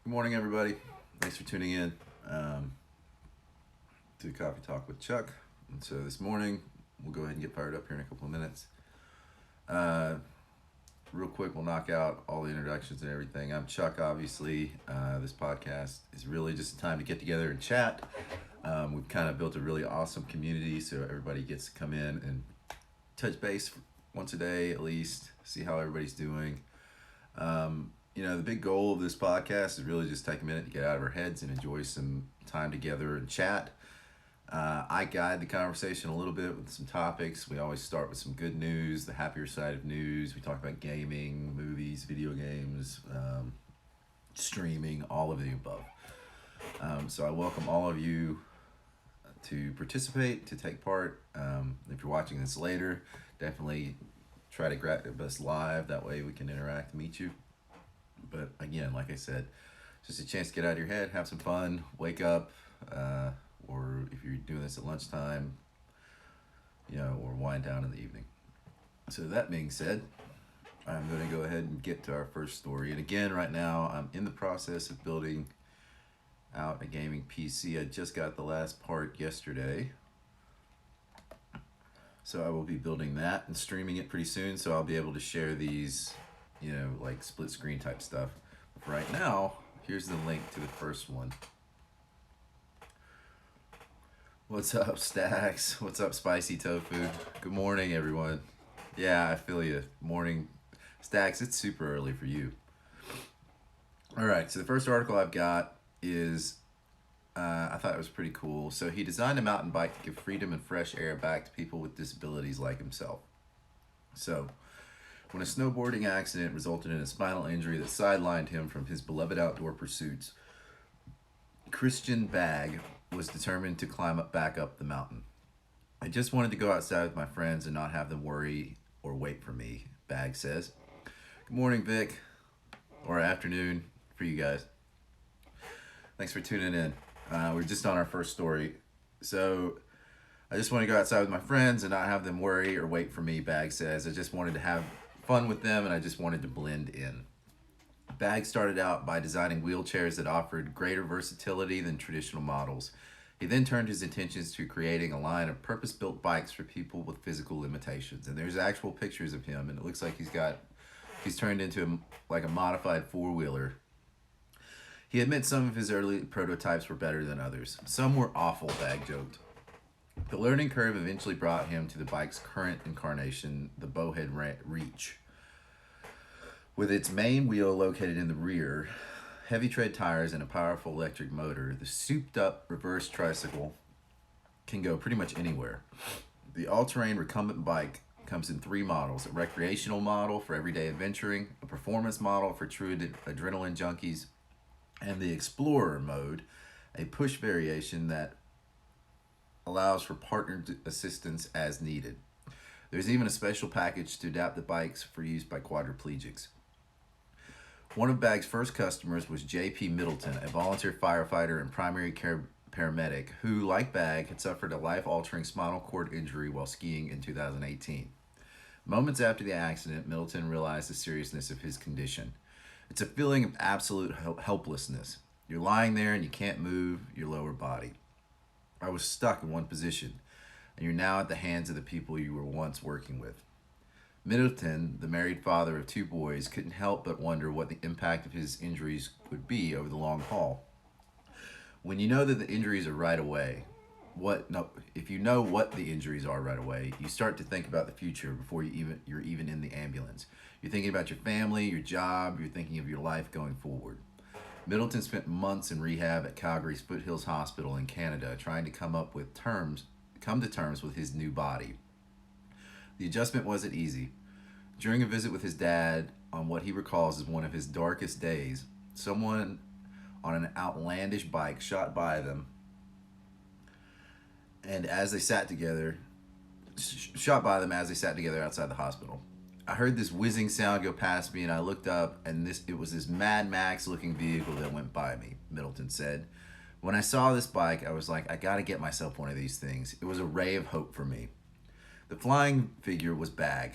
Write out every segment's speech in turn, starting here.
Good morning, everybody. Thanks for tuning in to Coffee Talk with Chuck. And so this morning, we'll go ahead and get fired up here in a couple of minutes. Real quick, we'll knock out all the introductions and everything. I'm Chuck, obviously. This podcast is really just a time to get together and chat. We've kind of built a really awesome community, so everybody gets to come in and touch base once a day at least, see how everybody's doing. The big goal of this podcast is really just take a minute to get out of our heads and enjoy some time together and chat. I guide the conversation a little bit with some topics. We always start with some good news, the happier side of news. We talk about gaming, movies, video games, streaming, all of the above. So I welcome all of you to participate, to take part. If you're watching this later, definitely try to grab us live. That way we can interact and meet you. But again, like I said, just a chance to get out of your head, have some fun, wake up, or if you're doing this at lunchtime, or wind down in the evening. So that being said, I'm going to go ahead and get to our first story. And again, right now, I'm in the process of building out a gaming PC. I just got the last part yesterday. So I will be building that and streaming it pretty soon. So I'll be able to share these, like split screen type stuff. But for right now, here's the link to the first one. What's up, Stacks? What's up, Spicy Tofu? Good morning, everyone. Yeah, I feel you. Morning. Stacks, it's super early for you. All right, so the first article I've got is, I thought it was pretty cool. So he designed a mountain bike to give freedom and fresh air back to people with disabilities like himself. So, when a snowboarding accident resulted in a spinal injury that sidelined him from his beloved outdoor pursuits, Christian Bagg was determined to climb back up the mountain. I just wanted to go outside with my friends and not have them worry or wait for me, Bagg says. Good morning, Vic, or afternoon for you guys. Thanks for tuning in. We're just on our first story. So, I just want to go outside with my friends and not have them worry or wait for me, Bagg says. I just wanted to have fun with them and I just wanted to blend in. Bagg started out by designing wheelchairs that offered greater versatility than traditional models. He then turned his attentions to creating a line of purpose-built bikes for people with physical limitations. And there's actual pictures of him, and it looks like he's turned into a modified four-wheeler. He admits some of his early prototypes were better than others. Some were awful, Bagg joked. The learning curve eventually brought him to the bike's current incarnation, the Bowhead Reach. With its main wheel located in the rear, heavy tread tires, and a powerful electric motor, the souped-up reverse tricycle can go pretty much anywhere. The all-terrain recumbent bike comes in three models: a recreational model for everyday adventuring, a performance model for true adrenaline junkies, and the Explorer mode, a push variation that allows for partnered assistance as needed. There's even a special package to adapt the bikes for use by quadriplegics. One of Bagg's first customers was J.P. Middleton, a volunteer firefighter and primary care paramedic who, like Bagg, had suffered a life-altering spinal cord injury while skiing in 2018. Moments after the accident, Middleton realized the seriousness of his condition. It's a feeling of absolute helplessness. You're lying there and you can't move your lower body. I was stuck in one position, and you're now at the hands of the people you were once working with. Middleton, the married father of two boys, couldn't help but wonder what the impact of his injuries would be over the long haul. When you know that the injuries are right away, if you know what the injuries are right away, you start to think about the future before you're even in the ambulance. You're thinking about your family, your job, you're thinking of your life going forward. Middleton spent months in rehab at Calgary's Foothills Hospital in Canada trying to come to terms with his new body. The adjustment wasn't easy. During a visit with his dad on what he recalls as one of his darkest days, someone on an outlandish bike shot by them, and as they sat together outside the hospital. I heard this whizzing sound go past me and I looked up and it was this Mad Max looking vehicle that went by me, Middleton said. When I saw this bike, I was like, I gotta get myself one of these things. It was a ray of hope for me. The flying figure was Bagg.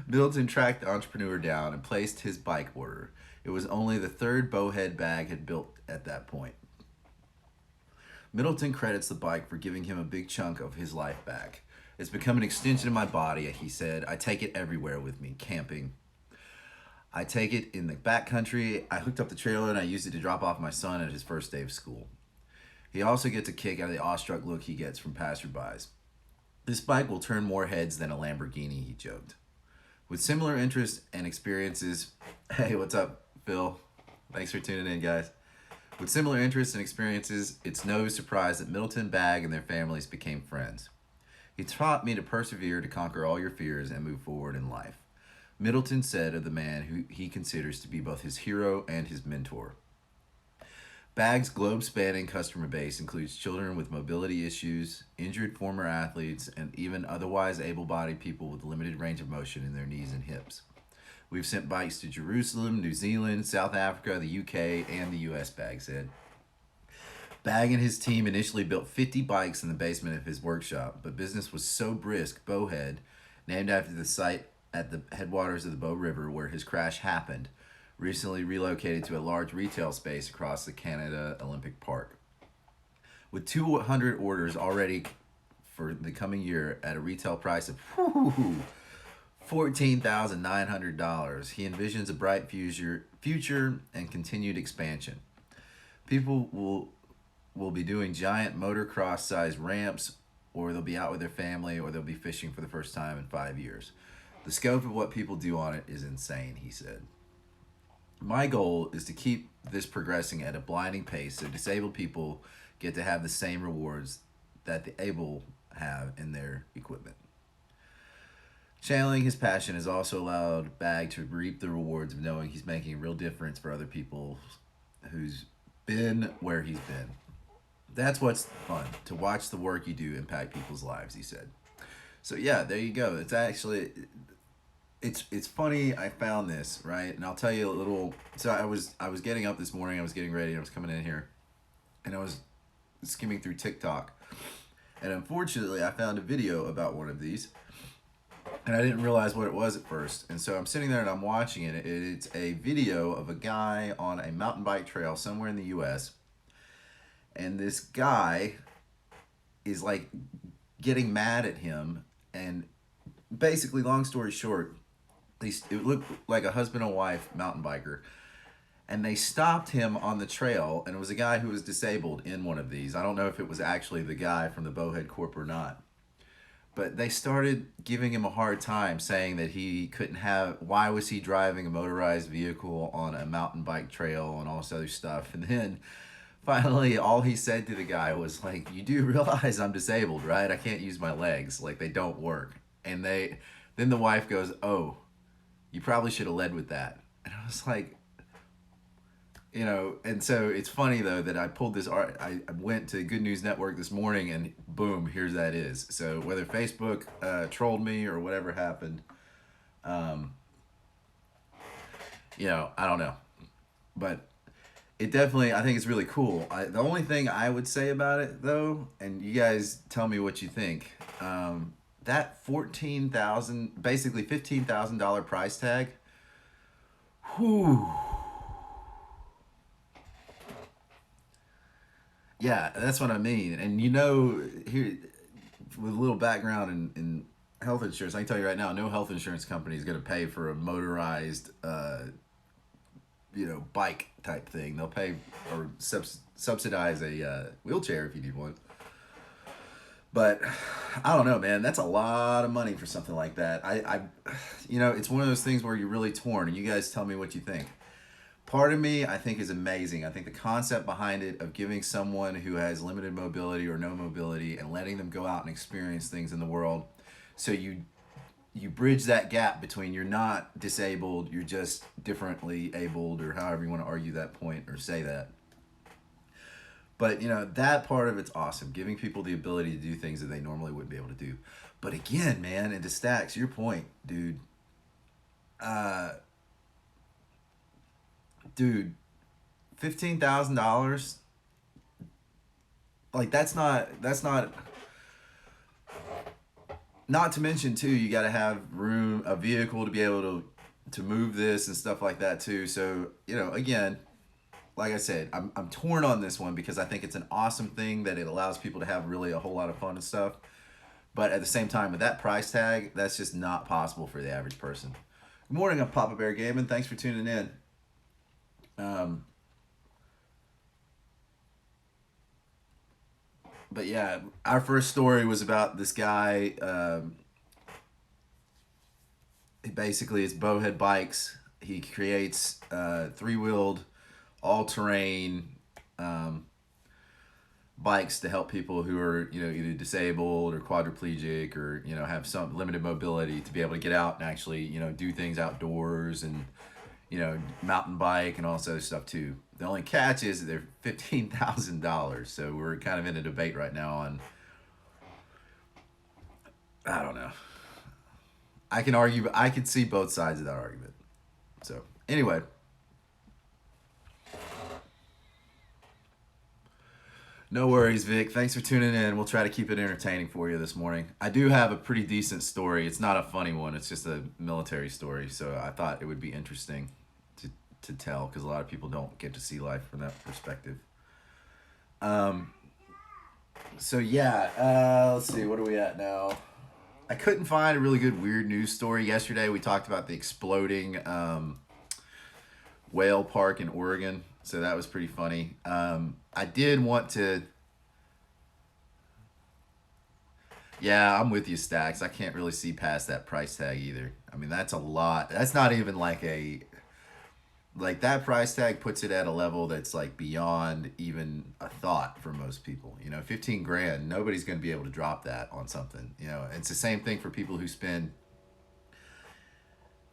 Middleton tracked the entrepreneur down and placed his bike order. It was only the third bowhead bag had built at that point. Middleton credits the bike for giving him a big chunk of his life back. It's become an extension of my body, he said. I take it everywhere with me, camping. I take it in the backcountry. I hooked up the trailer and I used it to drop off my son at his first day of school. He also gets a kick out of the awestruck look he gets from passerbys. This bike will turn more heads than a Lamborghini, he joked. With similar interests and experiences, hey, what's up, Phil? Thanks for tuning in, guys. With similar interests and experiences, it's no surprise that Middleton, Bag, and their families became friends. He taught me to persevere, to conquer all your fears, and move forward in life. Middleton said of the man who he considers to be both his hero and his mentor. Bag's globe-spanning customer base includes children with mobility issues, injured former athletes, and even otherwise able-bodied people with limited range of motion in their knees and hips. We've sent bikes to Jerusalem, New Zealand, South Africa, the UK, and the US, Bag said. Bag and his team initially built 50 bikes in the basement of his workshop, but business was so brisk, Bowhead, named after the site at the headwaters of the Bow River where his crash happened, recently relocated to a large retail space across the Canada Olympic Park. With 200 orders already for the coming year at a retail price of $14,900, he envisions a bright future and continued expansion. People will be doing giant motocross-sized ramps, or they'll be out with their family, or they'll be fishing for the first time in 5 years. The scope of what people do on it is insane, he said. My goal is to keep this progressing at a blinding pace so disabled people get to have the same rewards that the able have in their equipment. Channeling his passion has also allowed Bag to reap the rewards of knowing he's making a real difference for other people who's been where he's been. That's what's fun, to watch the work you do impact people's lives, he said. So yeah, there you go. It's actually, it's funny. I found this, right, and I'll tell you a little. So I was getting up this morning. I was getting ready. I was coming in here, and I was skimming through TikTok, and unfortunately, I found a video about one of these, and I didn't realize what it was at first. And so I'm sitting there and I'm watching it. It's a video of a guy on a mountain bike trail somewhere in the U.S., and this guy is like getting mad at him, and basically, long story short, it looked like a husband and wife mountain biker, and they stopped him on the trail, and it was a guy who was disabled in one of these. I don't know if it was actually the guy from the Bowhead Corp or not, but they started giving him a hard time, saying that he couldn't have, why was he driving a motorized vehicle on a mountain bike trail and all this other stuff. And then finally, all he said to the guy was like, you do realize I'm disabled, right? I can't use my legs. Like, they don't work. And then the wife goes, oh, you probably should have led with that. And I was like, and so it's funny, though, that I pulled this art. I went to Good News Network this morning, and boom, here's that is. So whether Facebook trolled me or whatever happened, I don't know. But it definitely, I think it's really cool. The only thing I would say about it, though, and you guys tell me what you think, that $14,000, basically $15,000 price tag, whew. Yeah, that's what I mean. And here, with a little background in health insurance, I can tell you right now, no health insurance company is going to pay for a motorized bike type thing. They'll pay or subsidize a wheelchair if you need one. But I don't know, man. That's a lot of money for something like that. It's one of those things where you're really torn, and you guys tell me what you think. Part of me, I think, is amazing. I think the concept behind it of giving someone who has limited mobility or no mobility and letting them go out and experience things in the world, so you bridge that gap between you're not disabled, you're just differently abled, or however you want to argue that point or say that. But, that part of it's awesome, giving people the ability to do things that they normally wouldn't be able to do. But again, man, and to Stacks, your point, dude, $15,000, like, that's not not to mention too, you got to have room, a vehicle to be able to move this and stuff like that too. So again, like I said, I'm torn on this one because I think it's an awesome thing that it allows people to have really a whole lot of fun and stuff. But at the same time, with that price tag, that's just not possible for the average person. Good morning, I'm Papa Bear Gaming. Thanks for tuning in. But yeah, our first story was about this guy. Basically, it's Bowhead Bikes. He creates three-wheeled, all-terrain bikes to help people who are either disabled or quadriplegic or have some limited mobility to be able to get out and actually do things outdoors and mountain bike and all this other stuff too. The only catch is that they're $15,000. So we're kind of in a debate right now on, I don't know. I can argue, but I can see both sides of that argument. So anyway, no worries, Vic. Thanks for tuning in. We'll try to keep it entertaining for you this morning. I do have a pretty decent story. It's not a funny one. It's just a military story. So I thought it would be interesting to tell because a lot of people don't get to see life from that perspective. So yeah, let's see. What are we at now? I couldn't find a really good weird news story yesterday. We talked about the exploding whale park in Oregon. So that was pretty funny. I did want to... Yeah, I'm with you, Stacks. I can't really see past that price tag either. I mean, that's a lot. That's not even like a... Like, that price tag puts it at a level that's, like, beyond even a thought for most people. 15 grand, nobody's going to be able to drop that on something. It's the same thing for people who spend...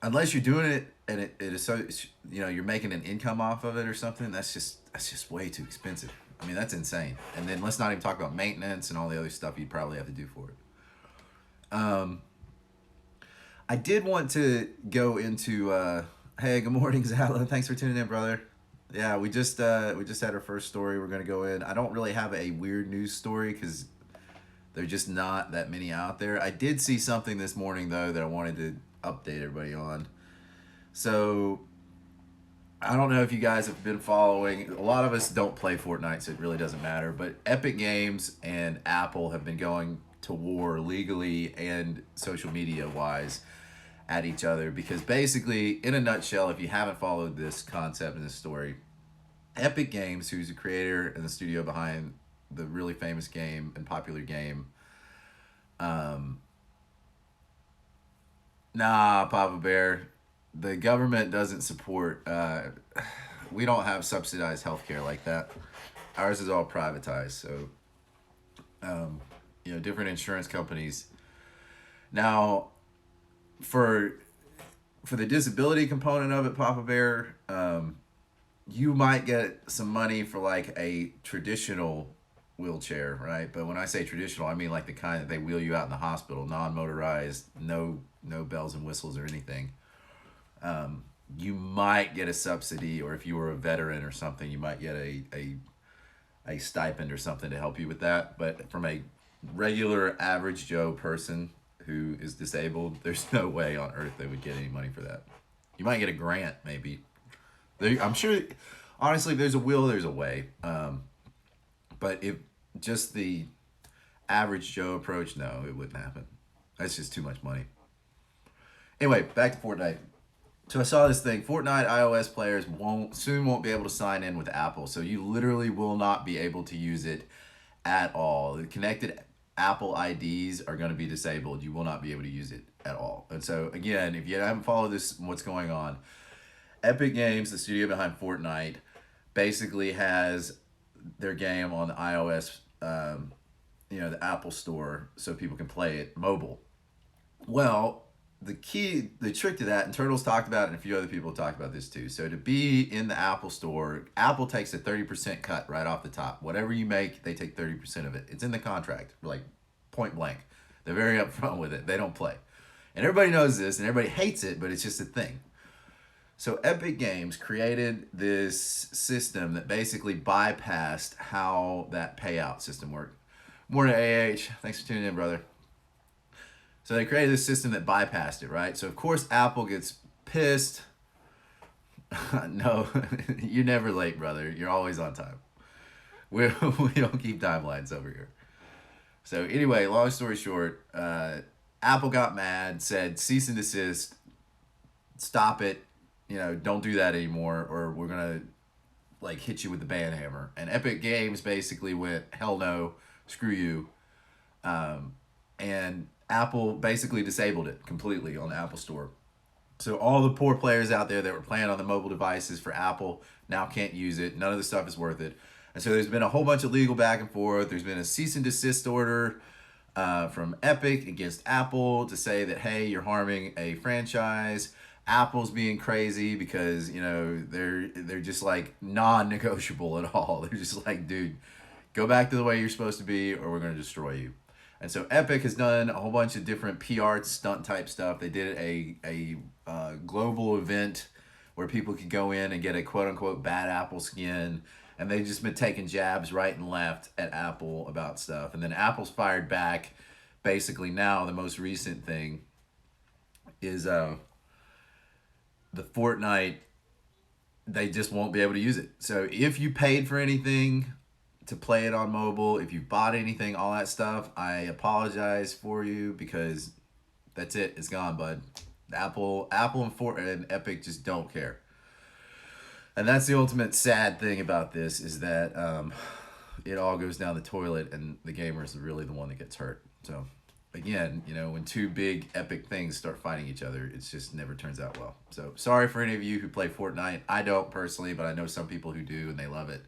Unless you're doing it and it is so you're making an income off of it or something, that's just way too expensive. I mean, that's insane. And then let's not even talk about maintenance and all the other stuff you'd probably have to do for it. I did want to go into hey, good morning, Zala. Thanks for tuning in, brother. Yeah, we just had our first story. We're gonna go in. I don't really have a weird news story because there's just not that many out there. I did see something this morning though that I wanted to update everybody on. So I don't know if you guys have been following. A lot of us don't play Fortnite, so it really doesn't matter. But Epic Games and Apple have been going to war legally and social media wise at each other because basically, in a nutshell, if you haven't followed this concept and this story, Epic Games, who's the creator and the studio behind the really famous game and popular game, nah, Papa Bear, the government doesn't support, we don't have subsidized healthcare like that. Ours is all privatized, so, different insurance companies. Now, for the disability component of it, Papa Bear, you might get some money for like a traditional wheelchair, right? But when I say traditional, I mean like the kind that they wheel you out in the hospital, non-motorized, no bells and whistles or anything. You might get a subsidy, or if you were a veteran or something, you might get a stipend or something to help you with that. But from a regular average Joe person who is disabled, there's no way on earth they would get any money for that. You might get a grant, maybe. I'm sure, honestly, if there's a will, there's a way. But if just the average Joe approach, no, it wouldn't happen. That's just too much money. Anyway, back to Fortnite. So I saw this thing. Fortnite iOS players won't be able to sign in with Apple. So you literally will not be able to use it at all. The connected Apple IDs are going to be disabled. You will not be able to use it at all. And so again, if you haven't followed this, what's going on, Epic Games, the studio behind Fortnite, basically has their game on the iOS, the Apple Store, so people can play it mobile. Well, the trick to that, and Turtles talked about it, and a few other people talked about this too. So to be in the Apple Store, Apple takes a 30% cut right off the top. Whatever you make, they take 30% of it. It's in the contract, like point blank. They're very upfront with it. They don't play. And everybody knows this, and everybody hates it, but it's just a thing. So Epic Games created this system that basically bypassed how that payout system worked. Morning, AH. Thanks for tuning in, brother. So they created this system that bypassed it, right? So of course Apple gets pissed. No, you're never late, brother. You're always on time. We don't keep timelines over here. So anyway, long story short, Apple got mad, said cease and desist, stop it, don't do that anymore, or we're gonna like hit you with the ban hammer. And Epic Games basically went, hell no, screw you, and Apple basically disabled it completely on the Apple Store. So all the poor players out there that were playing on the mobile devices for Apple now can't use it. None of the stuff is worth it. And so there's been a whole bunch of legal back and forth. There's been a cease and desist order from Epic against Apple to say that, hey, you're harming a franchise. Apple's being crazy because they're just like non-negotiable at all. They're just like, dude, go back to the way you're supposed to be, or we're gonna destroy you. And so Epic has done a whole bunch of different PR stunt type stuff. They did a global event where people could go in and get a quote unquote bad Apple skin. And they've just been taking jabs right and left at Apple about stuff. And then Apple's fired back. Basically now the most recent thing is the Fortnite, they just won't be able to use it. So if you paid for anything to play it on mobile, if you bought anything, all that stuff, I apologize for you because that's it. It's gone, bud. Apple and Epic just don't care. And that's the ultimate sad thing about this is that it all goes down the toilet and the gamer is really the one that gets hurt. So again, when two big epic things start fighting each other, it just never turns out well. So sorry for any of you who play Fortnite. I don't personally, but I know some people who do and they love it.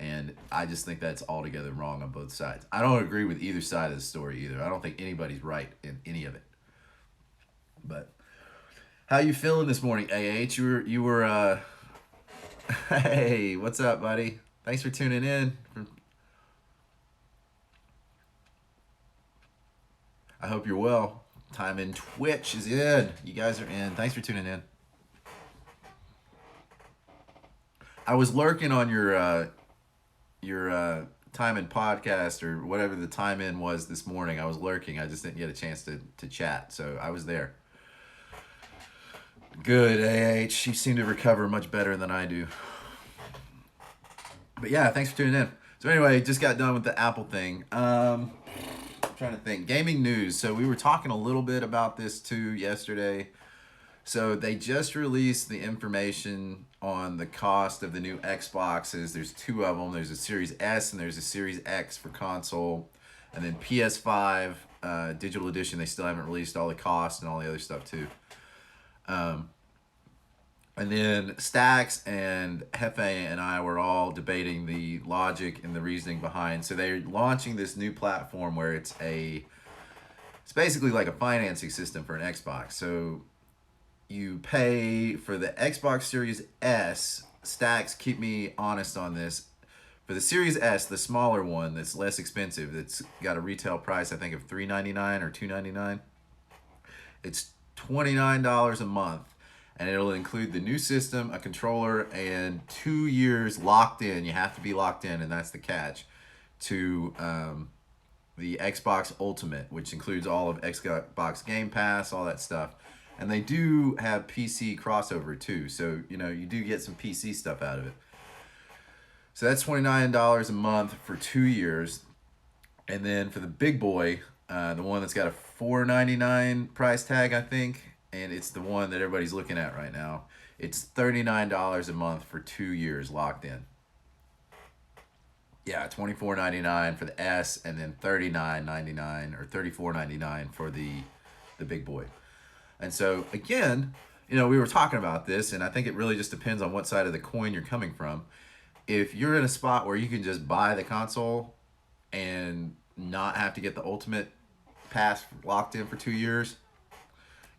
And I just think that's altogether wrong on both sides. I don't agree with either side of the story either. I don't think anybody's right in any of it. But how you feeling this morning, AH? You were hey, what's up, buddy? Thanks for tuning in. I hope you're well. Time in Twitch is in. You guys are in. Thanks for tuning in. I was lurking on your time in podcast or whatever the time in was this morning. I was lurking. I just didn't get a chance to chat, so I was there. Good, AH. You seem to recover much better than I do. But yeah, thanks for tuning in. So anyway, just got done with the Apple thing. I'm trying to think. Gaming news. So we were talking a little bit about this too yesterday. So they just released the information on the cost of the new Xboxes. There's two of them. There's a Series S and there's a Series X for console. And then PS5 digital edition, they still haven't released all the costs and all the other stuff too. And then Stacks and Hefe and I were all debating the logic and the reasoning behind. So they're launching this new platform where it's basically like a financing system for an Xbox. So you pay for the Xbox Series S. Stacks, keep me honest on this. For the Series S, the smaller one that's less expensive, that's got a retail price I think of $399 or $299. It's $29 a month, and it'll include the new system, a controller, and 2 years locked in. You have to be locked in, and that's the catch, to the Xbox Ultimate, which includes all of Xbox Game Pass, all that stuff. And they do have PC crossover too, so you do get some PC stuff out of it. So that's $29 a month for 2 years. And then for the big boy, the one that's got a $499 price tag, I think, and it's the one that everybody's looking at right now. It's $39 a month for 2 years locked in. Yeah, $24.99 for the S, and then $39.99 or $34.99 for the big boy. And so again, we were talking about this, and I think it really just depends on what side of the coin you're coming from. If you're in a spot where you can just buy the console and not have to get the Ultimate Pass locked in for 2 years,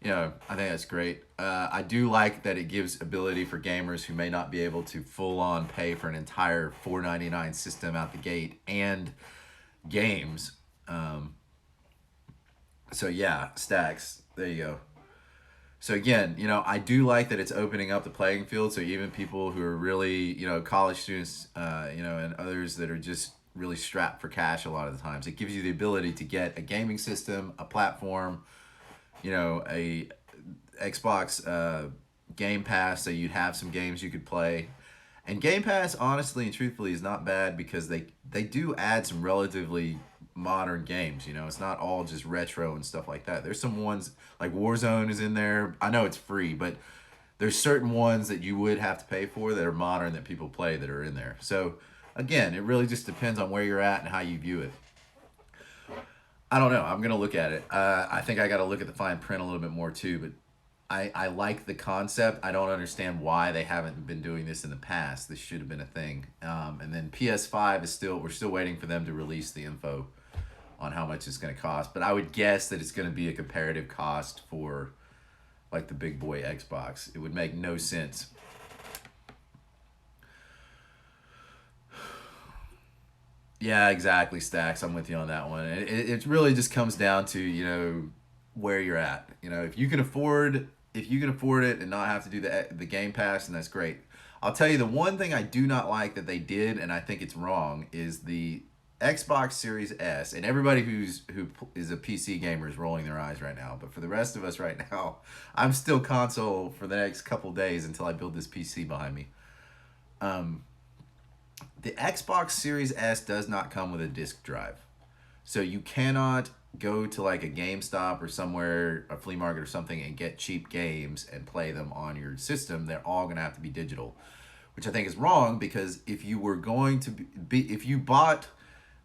I think that's great. I do like that it gives ability for gamers who may not be able to full on pay for an entire $499 system out the gate and games. So yeah, Stacks, there you go. So again, I do like that it's opening up the playing field. So even people who are really, college students, and others that are just really strapped for cash a lot of the times. It gives you the ability to get a gaming system, a platform, a Xbox Game Pass, so you'd have some games you could play. And Game Pass, honestly and truthfully, is not bad because they do add some relatively modern games. It's not all just retro and stuff like that. There's some ones like Warzone is in there. I know it's free, but there's certain ones that you would have to pay for that are modern that people play that are in there. So again, it really just depends on where you're at and how you view it. I don't know. I'm gonna look at it. I think I got to look at the fine print a little bit more too. But I like the concept. I don't understand why they haven't been doing this in the past. This should have been a thing. And then PS5 we're still waiting for them to release the info on how much it's going to cost. But I would guess that it's going to be a comparative cost for like the big boy Xbox. It would make no sense. Yeah, exactly, Stacks. I'm with you on that one. It really just comes down to, where you're at. If you can afford it and not have to do the Game Pass, and that's great. I'll tell you the one thing I do not like that they did, and I think it's wrong, is the Xbox Series S. And everybody who is a PC gamer is rolling their eyes right now. But for the rest of us right now, I'm still console for the next couple days until I build this PC behind me. The Xbox Series S does not come with a disk drive. So you cannot go to like a GameStop or somewhere, a flea market or something, and get cheap games and play them on your system. They're all going to have to be digital, which I think is wrong, because if you were going to if you bought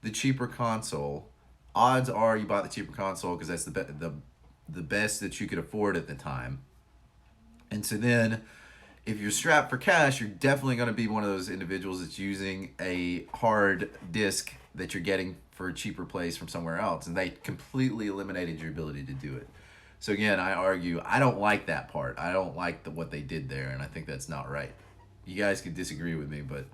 the cheaper console, odds are you bought the cheaper console because that's the best that you could afford at the time. And so then if you're strapped for cash, you're definitely going to be one of those individuals that's using a hard disk that you're getting for a cheaper place from somewhere else. And they completely eliminated your ability to do it. So again, I argue, I don't like that part. I don't like what they did there, and I think that's not right. You guys could disagree with me, but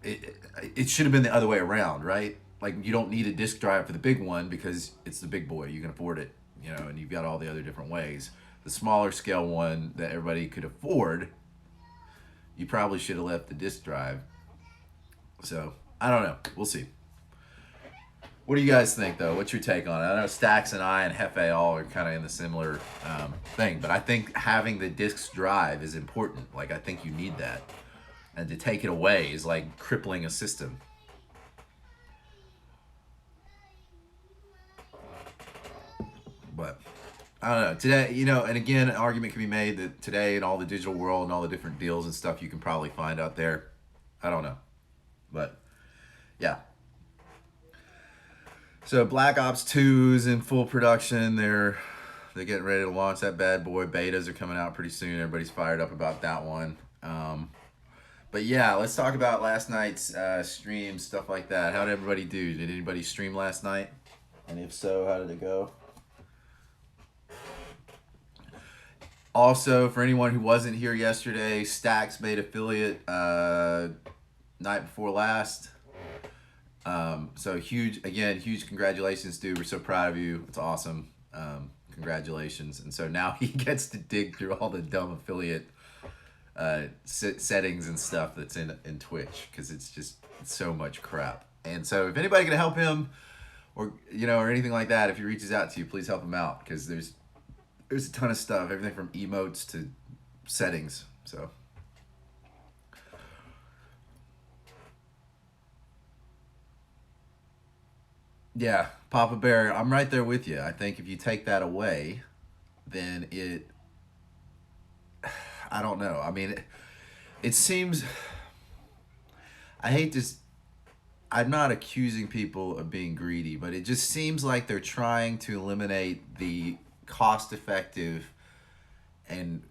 it should have been the other way around, right? Like, you don't need a disk drive for the big one because it's the big boy. You can afford it, and you've got all the other different ways. The smaller scale one that everybody could afford, you probably should have left the disk drive. So, I don't know. We'll see. What do you guys think, though? What's your take on it? I know Stacks and I and Hefe all are kind of in the similar thing, but I think having the disk drive is important. Like, I think you need that. And to take it away is like crippling a system. But I don't know. Today, and again, an argument can be made that today in all the digital world and all the different deals and stuff you can probably find out there. I don't know. But, yeah. So Black Ops 2 is in full production. They're getting ready to launch that bad boy. Betas are coming out pretty soon. Everybody's fired up about that one. But yeah, let's talk about last night's stream, stuff like that. How did everybody do? Did anybody stream last night? And if so, how did it go? Also, for anyone who wasn't here yesterday, Stacks made affiliate night before last. So huge congratulations, dude. We're so proud of you. It's awesome. Congratulations. And so now he gets to dig through all the dumb affiliate settings and stuff that's in Twitch, because it's so much crap. And so if anybody can help him or anything like that, if he reaches out to you, please help him out, because there's a ton of stuff, everything from emotes to settings. So yeah, Papa Bear, I'm right there with you. I think if you take that away, then I don't know. I mean, it seems, I hate to, I'm not accusing people of being greedy, but it just seems like they're trying to eliminate the cost-effective and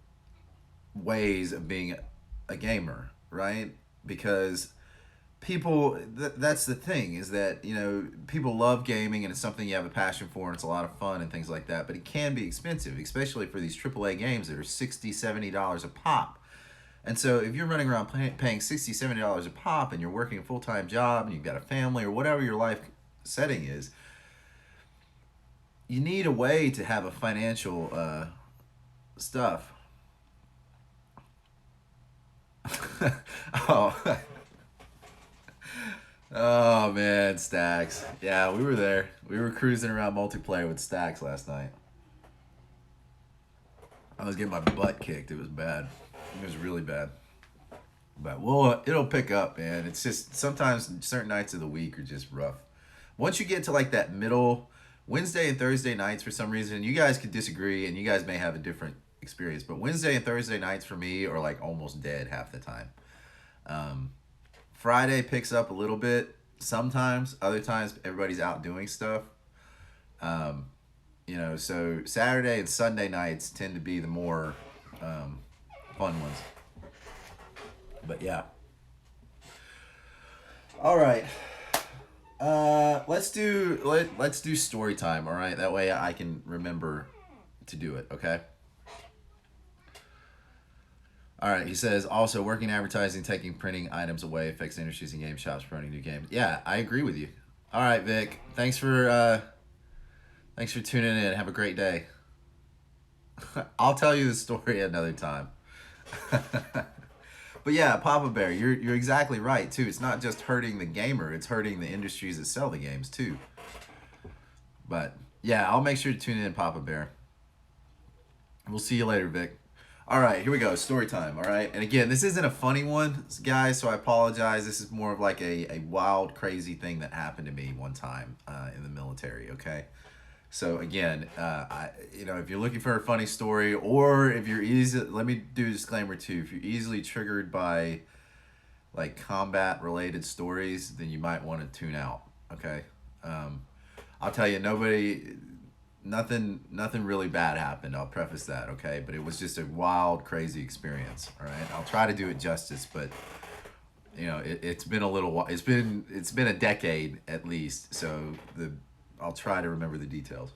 ways of being a gamer, right? Because people, that's the thing, is that people love gaming and it's something you have a passion for and it's a lot of fun and things like that, but it can be expensive, especially for these AAA games that are $60-$70 a pop. And so if you're running around paying $60-$70 a pop and you're working a full-time job and you've got a family or whatever your life setting is, you need a way to have a financial stuff. Oh, Oh man, Stacks. Yeah, we were there. We were cruising around multiplayer with Stacks last night. I was getting my butt kicked. It was bad. It was really bad. But well, it'll pick up, man. It's just sometimes certain nights of the week are just rough. Once you get to like that middle Wednesday and Thursday nights, for some reason, you guys could disagree, and you guys may have a different experience. But Wednesday and Thursday nights for me are like almost dead half the time. Um, Friday picks up a little bit sometimes. Other times, everybody's out doing stuff. Um, so Saturday and Sunday nights tend to be the more fun ones. But yeah. All right. Let's do story time. All right. That way I can remember to do it. Okay. All right. He says also working advertising, taking printing items away affects industries and game shops promoting new games. Yeah, I agree with you. All right, Vic. Thanks for tuning in. Have a great day. I'll tell you the story another time. But yeah, Papa Bear, you're exactly right too. It's not just hurting the gamer; it's hurting the industries that sell the games too. But yeah, I'll make sure to tune in, Papa Bear. We'll see you later, Vic. All right, here we go. Story time. All right, and again, this isn't a funny one, guys. So I apologize. This is more of like a wild, crazy thing that happened to me one time in the military. Okay. So again, if you're looking for a funny story, or if you're easy, let me do a disclaimer too. If you're easily triggered by like combat related stories, then you might want to tune out. Okay, um, I'll tell you, nothing really bad happened. I'll preface that. Okay, but it was just a wild, crazy experience. All right, I'll try to do it justice, but it's been a little while. It's been a decade at least. So I'll try to remember the details.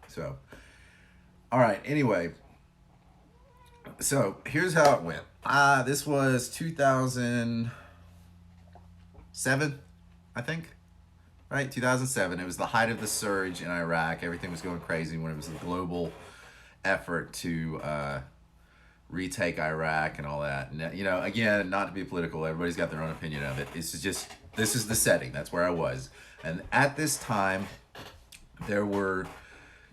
So, all right. Anyway, so here's how it went. This was 2007, I think. Right, 2007. It was the height of the surge in Iraq. Everything was going crazy when it was a global effort to retake Iraq and all that. And again, not to be political, everybody's got their own opinion of it. This is the setting. That's where I was. And at this time, there were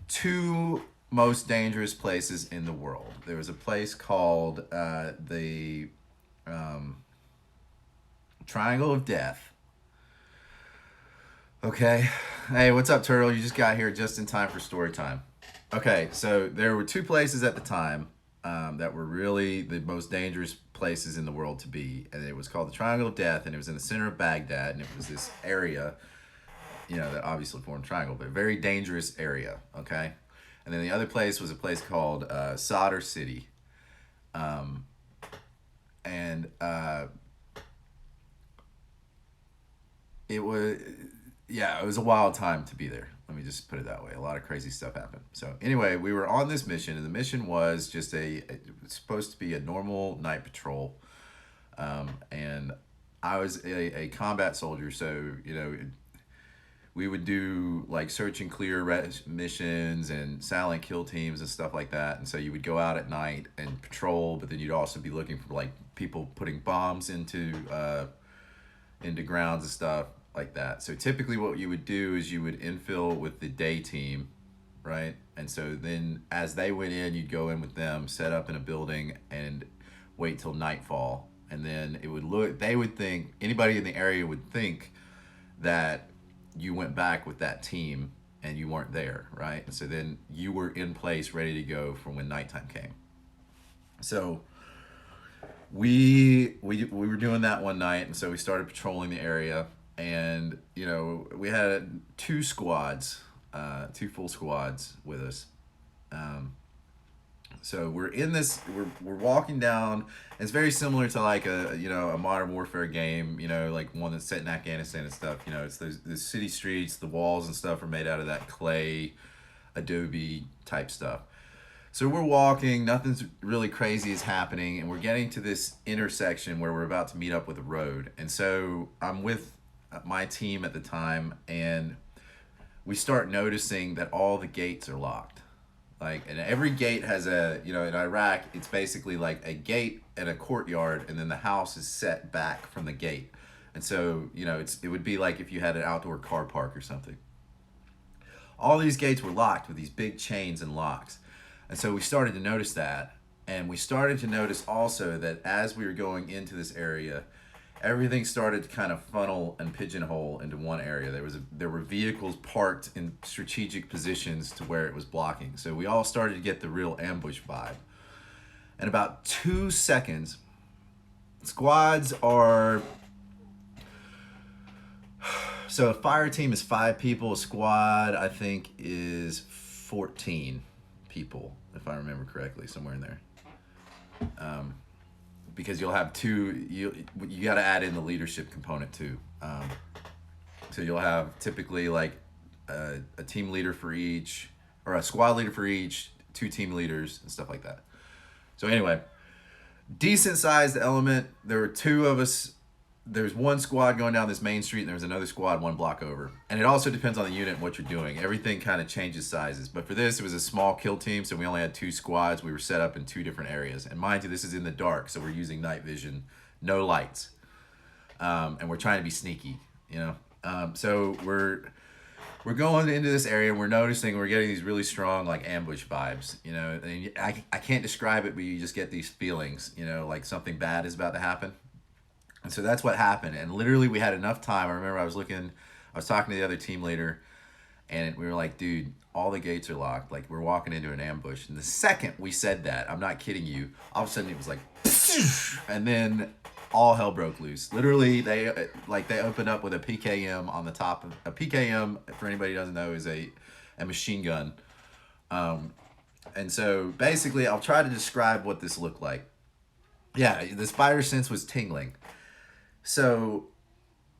two most dangerous places in the world. There was a place called the Triangle of Death. Okay. Hey, what's up, Turtle? You just got here just in time for story time. Okay, so there were two places at the time that were really the most dangerous places in the world to be. And it was called the Triangle of Death, and it was in the center of Baghdad, and it was this area that obviously formed a triangle, but a very dangerous area, okay? And then the other place was a place called Sadr City. And it was a wild time to be there. Let me just put it that way. A lot of crazy stuff happened. So anyway, we were on this mission, and the mission was just it was supposed to be a normal night patrol. And I was a combat soldier, so, we would do like search and clear missions and silent kill teams and stuff like that. And so you would go out at night and patrol, but then you'd also be looking for like people putting bombs into grounds and stuff like that. So typically what you would do is you would infill with the day team, right? And so then as they went in, you'd go in with them, set up in a building, and wait till nightfall. And then anybody in the area would think that you went back with that team and you weren't there, right? And so then you were in place ready to go for when nighttime came. So we were doing that one night, and so we started patrolling the area, and we had two full squads with us. So we're in this. We're walking down. It's very similar to like a modern warfare game. Like one that's set in Afghanistan and stuff. It's the city streets. The walls and stuff are made out of that clay, adobe type stuff. So we're walking. Nothing's really crazy is happening, and we're getting to this intersection where we're about to meet up with a road. And so I'm with my team at the time, and we start noticing that all the gates are locked. And every gate has in Iraq, it's basically like a gate and a courtyard, and then the house is set back from the gate. And so, it would be like if you had an outdoor car park or something. All these gates were locked with these big chains and locks. And so we started to notice that. And we started to notice also that as we were going into this area, everything started to kind of funnel and pigeonhole into one area. There were vehicles parked in strategic positions to where it was blocking. So we all started to get the real ambush vibe. In about 2 seconds, squads are... So a fire team is 5 people. A squad, I think, is 14 people, if I remember correctly, somewhere in there. Because you'll have you got to add in the leadership component too. So you'll have typically like a team leader for each, or a squad leader for each, 2 team leaders and stuff like that. So anyway, decent sized element. There were 2 of us. There's one squad going down this main street, and there's another squad 1 block over. And it also depends on the unit and what you're doing. Everything kind of changes sizes. But for this, it was a small kill team, so we only had 2 squads. We were set up in 2 different areas. And mind you, this is in the dark, so we're using night vision, no lights. And we're trying to be sneaky, So we're going into this area, and we're noticing we're getting these really strong like ambush vibes, And I can't describe it, but you just get these feelings, like something bad is about to happen. And so that's what happened. And literally we had enough time. I remember I was talking to the other team leader, and we were like, dude, all the gates are locked. Like, we're walking into an ambush. And the second we said that, I'm not kidding you, all of a sudden it was like, and then all hell broke loose. Literally, they opened up with a PKM on the top of a PKM. For anybody who doesn't know, is a machine gun. And so basically, I'll try to describe what this looked like. Yeah, the spider sense was tingling. So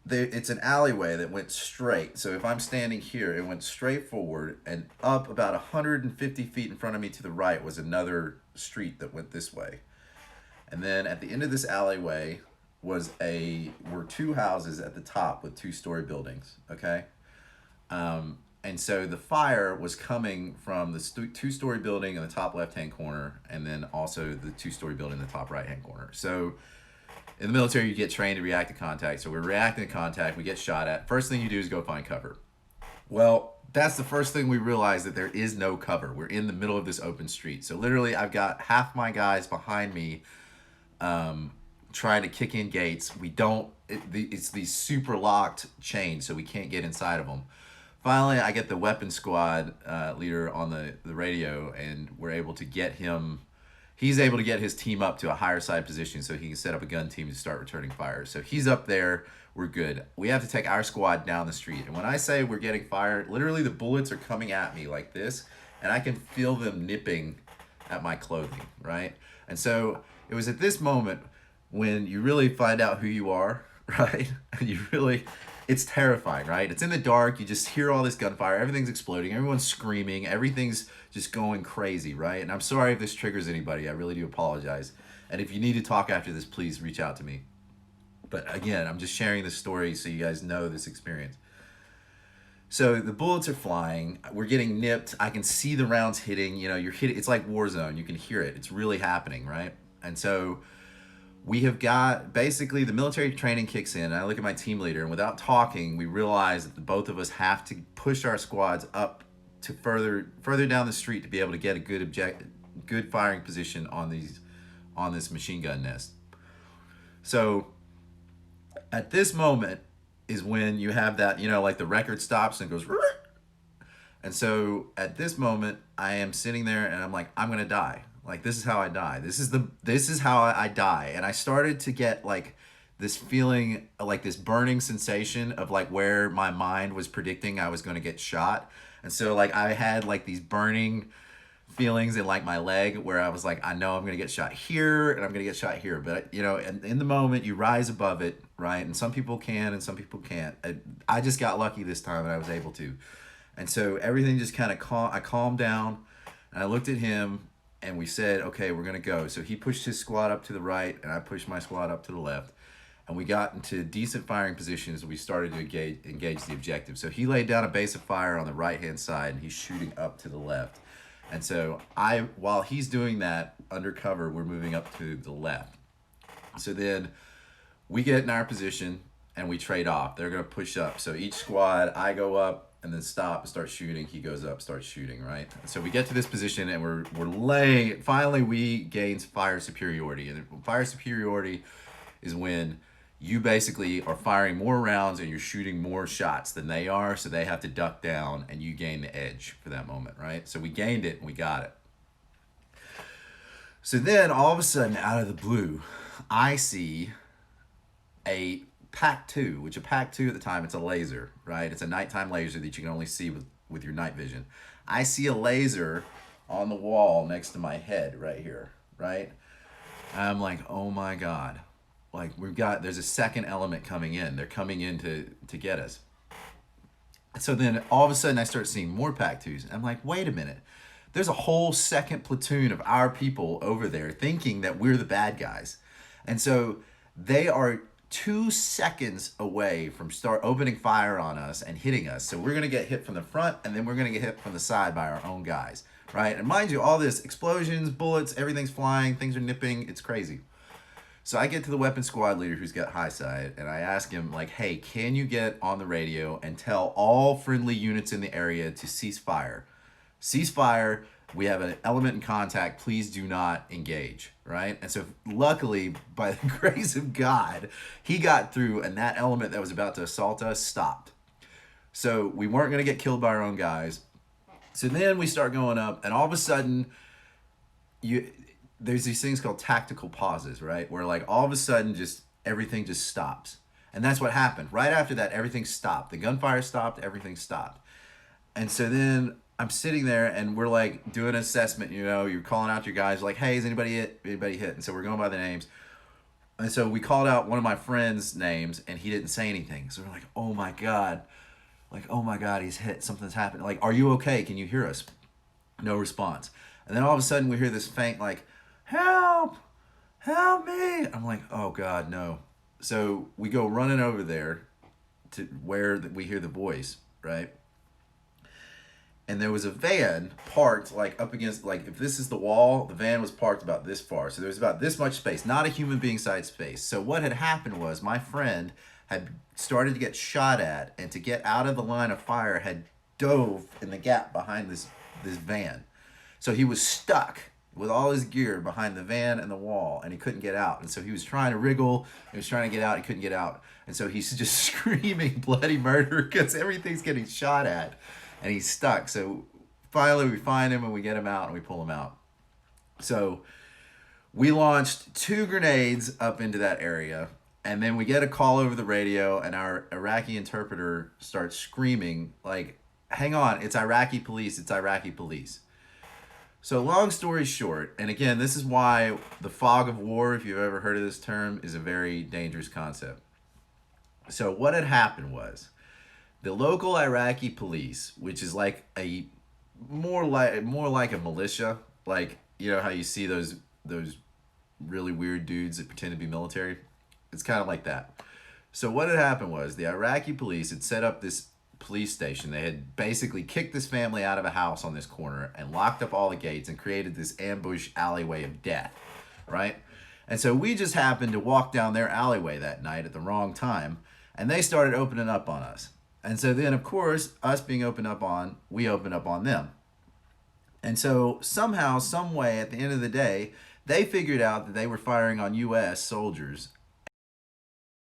it's an alleyway that went straight. So if I'm standing here, it went straight forward, and up about 150 feet in front of me to the right was another street that went this way. And then at the end of this alleyway were 2 houses at the top with 2-story buildings, okay? And so the fire was coming from the 2-story building in the top left-hand corner, and then also the 2-story building in the top right-hand corner. So in the military, you get trained to react to contact. So we're reacting to contact. We get shot at. First thing you do is go find cover. Well, that's the first thing we realize, that there is no cover. We're in the middle of this open street. So literally, I've got half my guys behind me trying to kick in gates. It's these super locked chains, so we can't get inside of them. Finally, I get the weapon squad leader on the radio, and we're able to get him. He's able to get his team up to a higher side position so he can set up a gun team to start returning fire. So he's up there. We're good. We have to take our squad down the street. And when I say we're getting fired, literally the bullets are coming at me like this, and I can feel them nipping at my clothing, right? And so it was at this moment when you really find out who you are, right? And it's terrifying, right? It's in the dark. You just hear all this gunfire. Everything's exploding. Everyone's screaming. Everything's just going crazy, right? And I'm sorry if this triggers anybody. I really do apologize. And if you need to talk after this, please reach out to me. But again, I'm just sharing this story so you guys know this experience. So the bullets are flying. We're getting nipped. I can see the rounds hitting. You're hitting. It's like war zone. You can hear it. It's really happening, right? And so we have got, basically, the military training kicks in, and I look at my team leader, and without talking, we realize that both of us have to push our squads up to further down the street to be able to get a good firing position on this machine gun nest. So at this moment is when you have that, like the record stops and goes, and so at this moment, I am sitting there and I'm like, I'm gonna die. Like, this is how I die. This is how I die. And I started to get like this feeling, like this burning sensation of like where my mind was predicting I was going to get shot. And so like I had like these burning feelings in like my leg where I was like, I know I'm going to get shot here and I'm going to get shot here. But and in the moment you rise above it, right? And some people can and some people can't. I just got lucky this time and I was able to. And so everything just kind of I calmed down, and I looked at him, and we said, okay, we're going to go. So he pushed his squad up to the right, and I pushed my squad up to the left. And we got into decent firing positions. We started to engage the objective. So he laid down a base of fire on the right-hand side, and he's shooting up to the left. And so while he's doing that, undercover, we're moving up to the left. So then we get in our position, and we trade off. They're gonna push up. So each squad, I go up and then stop and start shooting. He goes up, starts shooting, right? So we get to this position and we're laying. Finally, we gain fire superiority, and fire superiority is when you basically are firing more rounds and you're shooting more shots than they are, so they have to duck down and you gain the edge for that moment, right? So we gained it and we got it. So then all of a sudden, out of the blue, I see a PAC-2, which a PAC-2 at the time, it's a laser, right? It's a nighttime laser that you can only see with your night vision. I see a laser on the wall next to my head right here, right? I'm like, oh my God. Like there's a second element coming in. They're coming in to get us. So then all of a sudden I start seeing more PAC-2s. I'm like, wait a minute. There's a whole second platoon of our people over there thinking that we're the bad guys. And so they are 2 seconds away from start opening fire on us and hitting us. So we're going to get hit from the front, and then we're going to get hit from the side by our own guys, right? And mind you, all this explosions, bullets, everything's flying, things are nipping. It's crazy. So I get to the weapons squad leader who's got high side, and I ask him, like, hey, can you get on the radio and tell all friendly units in the area to cease fire? Cease fire. We have an element in contact. Please do not engage, right? And so luckily, by the grace of God, he got through, and that element that was about to assault us stopped. So we weren't going to get killed by our own guys. So then we start going up, and all of a sudden, there's these things called tactical pauses, right? Where like all of a sudden just everything just stops. And that's what happened. Right after that, everything stopped. The gunfire stopped, everything stopped. And so then I'm sitting there and we're like doing an assessment, you're calling out your guys like, hey, is anybody hit? Anybody hit? And so we're going by the names. And so we called out one of my friends' names and he didn't say anything. So we're like, oh my God. Like, oh my God, he's hit. Something's happened. Like, are you okay? Can you hear us? No response. And then all of a sudden we hear this faint like, help me. I'm like, oh God, no. So we go running over there to where we hear the voice, right? And there was a van parked like up against, like if this is the wall, the van was parked about this far. So there was about this much space, not a human being size space. So what had happened was my friend had started to get shot at, and to get out of the line of fire had dove in the gap behind this van. So he was stuck with all his gear behind the van and the wall, and he couldn't get out. And so he was trying to wriggle, he was trying to get out, he couldn't get out. And so he's just screaming bloody murder because everything's getting shot at, and he's stuck. So finally we find him and we get him out and we pull him out. So we launched 2 grenades up into that area, and then we get a call over the radio, and our Iraqi interpreter starts screaming like, hang on, it's Iraqi police, it's Iraqi police. So long story short, and again, this is why the fog of war, if you've ever heard of this term, is a very dangerous concept. So what had happened was the local Iraqi police, which is like a more like a militia, like how you see those really weird dudes that pretend to be military. It's kind of like that. So what had happened was the Iraqi police had set up this police station. They had basically kicked this family out of a house on this corner and locked up all the gates and created this ambush alleyway of death, right? And so we just happened to walk down their alleyway that night at the wrong time, and they started opening up on us. And so then, of course, us being opened up on, we opened up on them. And so somehow, some way, at the end of the day, they figured out that they were firing on U.S. soldiers